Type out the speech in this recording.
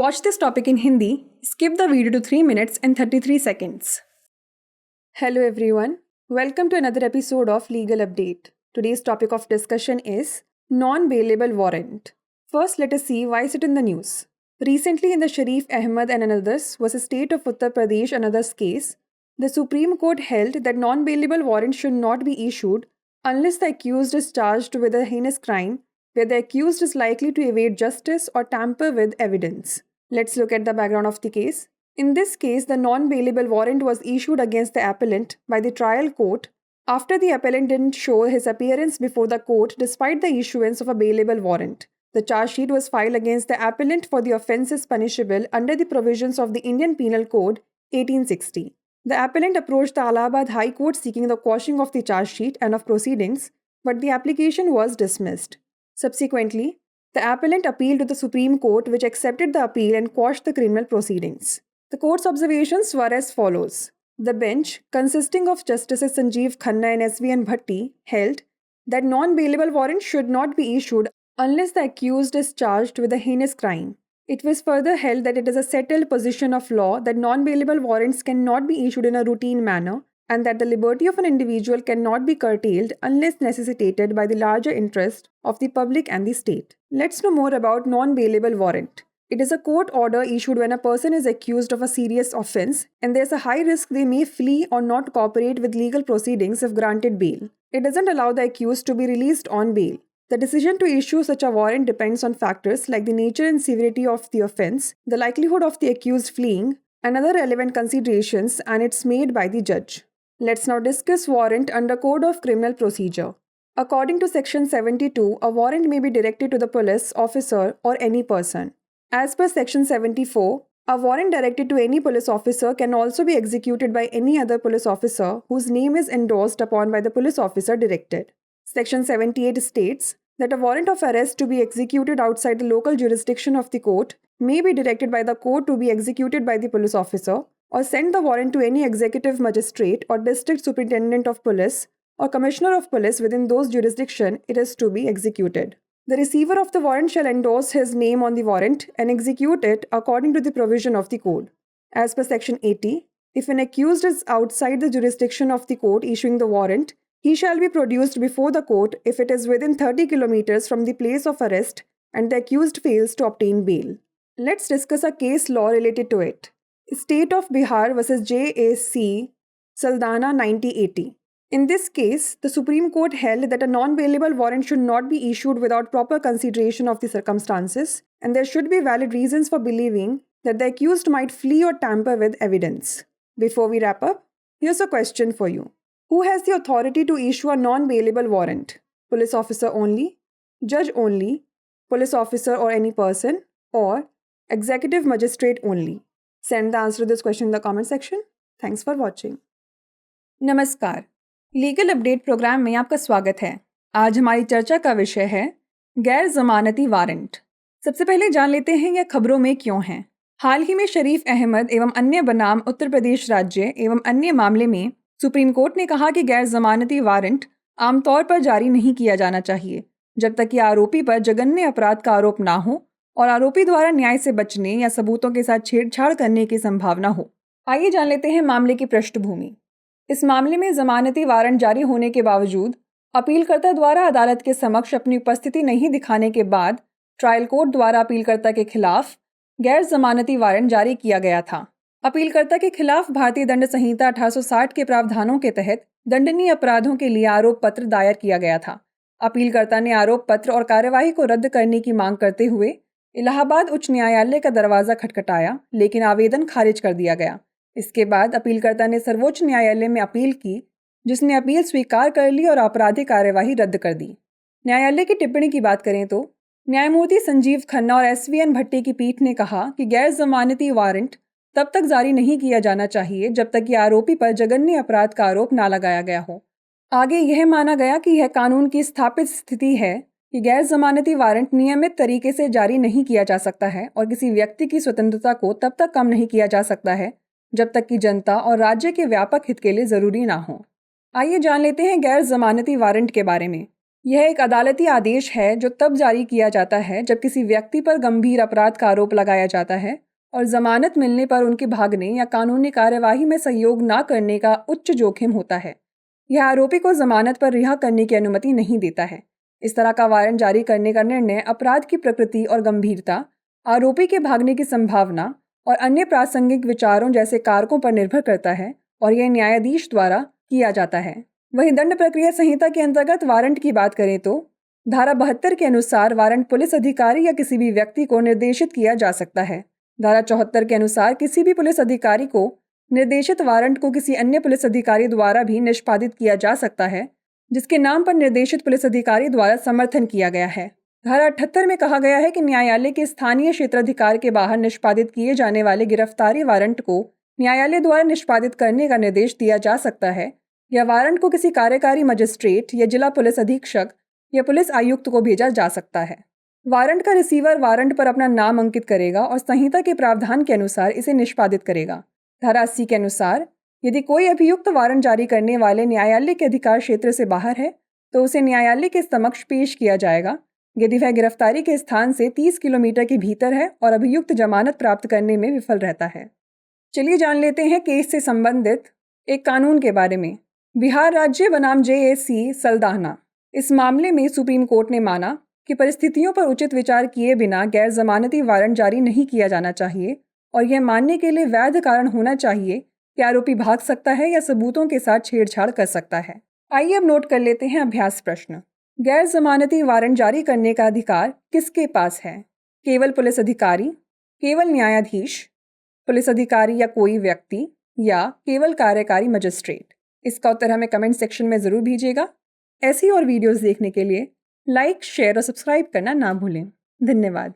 watch this topic in Hindi, skip the video to 3 minutes and 33 seconds. Hello everyone, welcome to another episode of Legal Update. Today's topic of discussion is non-bailable warrant. First, let us see why is it in the news. Recently in the Sharif Ahmed and others versus State of Uttar Pradesh and others case, the Supreme Court held that non-bailable warrant should not be issued unless the accused is charged with a heinous crime where the accused is likely to evade justice or tamper with evidence. Let's look at the background of the case. In this case, the non-bailable warrant was issued against the appellant by the trial court after the appellant didn't show his appearance before the court despite the issuance of a bailable warrant. The charge sheet was filed against the appellant for the offences punishable under the provisions of the Indian Penal Code 1860. The appellant approached the Allahabad High Court seeking the quashing of the charge sheet and of proceedings, but the application was dismissed. Subsequently, the appellant appealed to the Supreme Court, which accepted the appeal and quashed the criminal proceedings. The court's observations were as follows. The bench, consisting of Justices Sanjeev Khanna and S.V.N. Bhatti, held that non-bailable warrant should not be issued unless the accused is charged with a heinous crime. It was further held that it is a settled position of law that non-bailable warrants cannot be issued in a routine manner and that the liberty of an individual cannot be curtailed unless necessitated by the larger interest of the public and the state. Let's know more about non-bailable warrant. It is a court order issued when a person is accused of a serious offense and there's a high risk they may flee or not cooperate with legal proceedings if granted bail. It doesn't allow the accused to be released on bail. The decision to issue such a warrant depends on factors like the nature and severity of the offense, the likelihood of the accused fleeing, and other relevant considerations, and it's made by the judge. Let's now discuss warrant under Code of Criminal Procedure. According to Section 72, a warrant may be directed to the police officer or any person. As per Section 74, a warrant directed to any police officer can also be executed by any other police officer whose name is endorsed upon by the police officer directed. Section 78 states that a warrant of arrest to be executed outside the local jurisdiction of the court may be directed by the court to be executed by the police officer or send the warrant to any executive magistrate or district superintendent of police or commissioner of police within those jurisdiction it is to be executed. The receiver of the warrant shall endorse his name on the warrant and execute it according to the provision of the code. As per Section 80, if an accused is outside the jurisdiction of the court issuing the warrant, he shall be produced before the court if it is within 30 kilometers from the place of arrest and the accused fails to obtain bail. Let's discuss a case law related to it. State of Bihar vs. J.A.C. Saldana 1980. In this case, the Supreme Court held that a non-bailable warrant should not be issued without proper consideration of the circumstances, and there should be valid reasons for believing that the accused might flee or tamper with evidence. Before we wrap up, here's a question for you. Who has the authority to issue a non-bailable warrant? Police officer only, judge only, police officer or any person, or executive magistrate only? Send the answer to this question in the comment section. Thanks for watching. नमस्कार, legal update programme में आपका स्वागत है। आज हमारी चर्चा का विषय है गैर जमानती वारंट। सबसे पहले जान लेते हैं यह खबरों में क्यों हैं। हाल ही में शरीफ अहमद एवं अन्य बनाम उत्तर प्रदेश राज्य एवं अन्य मामले में सुप्रीम कोर्ट ने कहा कि गैर जमानती वारंट आमतौर पर जारी नहीं किया जाना चाहिए जब तक कि आरोपी पर जघन्य अपराध का आरोप ना हो और आरोपी द्वारा न्याय से बचने या सबूतों के साथ छेड़छाड़ करने की संभावना हो। आइए जान लेते हैं मामले की पृष्ठभूमि। इस मामले में जमानती वारंट जारी होने के बावजूद अपीलकर्ता द्वारा अदालत के समक्ष अपनी उपस्थिति नहीं दिखाने के बाद ट्रायल कोर्ट द्वारा अपीलकर्ता के खिलाफ गैर जमानती वारंट जारी किया गया था। अपीलकर्ता के खिलाफ भारतीय दंड संहिता 1860 के प्रावधानों के तहत दंडनीय अपराधों के लिए आरोप पत्र दायर किया गया था। अपीलकर्ता ने आरोप पत्र और कार्यवाही को रद्द करने की मांग करते हुए इलाहाबाद उच्च न्यायालय का दरवाजा खटखटाया, लेकिन आवेदन खारिज कर दिया गया। इसके बाद अपीलकर्ता ने सर्वोच्च न्यायालय में अपील की, जिसने अपील स्वीकार कर ली और आपराधिक कार्यवाही रद्द कर दी। न्यायालय की टिप्पणी की बात करें तो न्यायमूर्ति संजीव खन्ना और एस.वी.एन. भट्टी की पीठ ने कहा कि गैर जमानती वारंट तब तक जारी नहीं किया जाना चाहिए जब तक कि आरोपी पर जघन्य अपराध का आरोप ना लगाया गया हो। आगे यह माना गया कि यह कानून की स्थापित स्थिति है कि गैर जमानती वारंट नियमित तरीके से जारी नहीं किया जा सकता है और किसी व्यक्ति की स्वतंत्रता को तब तक कम नहीं किया जा सकता है जब तक कि जनता और राज्य के व्यापक हित के लिए जरूरी ना हो। आइए जान लेते हैं गैर जमानती वारंट के बारे में। यह एक अदालती आदेश है जो तब जारी किया जाता है जब किसी व्यक्ति पर गंभीर अपराध का आरोप लगाया जाता है और जमानत मिलने पर उनके भागने या कानूनी कार्यवाही में सहयोग न करने का उच्च जोखिम होता है। यह आरोपी को जमानत पर रिहा करने की अनुमति नहीं देता है। इस तरह का वारंट जारी करने का निर्णय अपराध की प्रकृति और गंभीरता, आरोपी के भागने की संभावना और अन्य प्रासंगिक विचारों जैसे कारकों पर निर्भर करता है और यह न्यायाधीश द्वारा किया जाता है। वहीं दंड प्रक्रिया संहिता के अंतर्गत वारंट की बात करें तो धारा 72 के अनुसार वारंट पुलिस अधिकारी या किसी भी व्यक्ति को निर्देशित किया जा सकता है। धारा 74 के अनुसार किसी भी पुलिस अधिकारी को निर्देशित वारंट को किसी अन्य पुलिस अधिकारी द्वारा भी निष्पादित किया जा सकता है जिसके नाम पर निर्देशित पुलिस अधिकारी द्वारा समर्थन किया गया है। धारा 78 में कहा गया है कि न्यायालय के स्थानीय क्षेत्राधिकार के बाहर निष्पादित किए जाने वाले गिरफ्तारी वारंट को न्यायालय द्वारा निष्पादित करने का निर्देश दिया जा सकता है या वारंट को किसी कार्यकारी मजिस्ट्रेट या जिला पुलिस अधीक्षक या पुलिस आयुक्त को भेजा जा सकता है। वारंट का रिसीवर वारंट पर अपना नाम अंकित करेगा और संहिता के प्रावधान के अनुसार इसे निष्पादित करेगा। धारा 80 के अनुसार यदि कोई अभियुक्त वारंट जारी करने वाले न्यायालय के अधिकार क्षेत्र से बाहर है तो उसे न्यायालय के समक्ष पेश किया जाएगा यदि वह गिरफ्तारी के स्थान से 30 किलोमीटर के भीतर है और अभियुक्त जमानत प्राप्त करने में विफल रहता है। चलिए जान लेते हैं केस से संबंधित एक कानून के बारे में। बिहार राज्य बनाम JAC सल्दाना। इस मामले में सुप्रीम कोर्ट ने माना कि परिस्थितियों पर उचित विचार किए बिना गैर जमानती वारंट जारी नहीं किया जाना चाहिए और यह मानने के लिए वैध कारण होना चाहिए कि आरोपी भाग सकता है या सबूतों के साथ छेड़छाड़ कर सकता है। आइए अब नोट कर लेते हैं अभ्यास प्रश्न। गैर जमानती वारंट जारी करने का अधिकार किसके पास है? केवल पुलिस अधिकारी, केवल न्यायाधीश, पुलिस अधिकारी या कोई व्यक्ति, या केवल कार्यकारी मजिस्ट्रेट? इसका उत्तर हमें कमेंट सेक्शन में ज़रूर भेजिएगा। ऐसी और वीडियोस देखने के लिए लाइक, शेयर और सब्सक्राइब करना ना भूलें। धन्यवाद।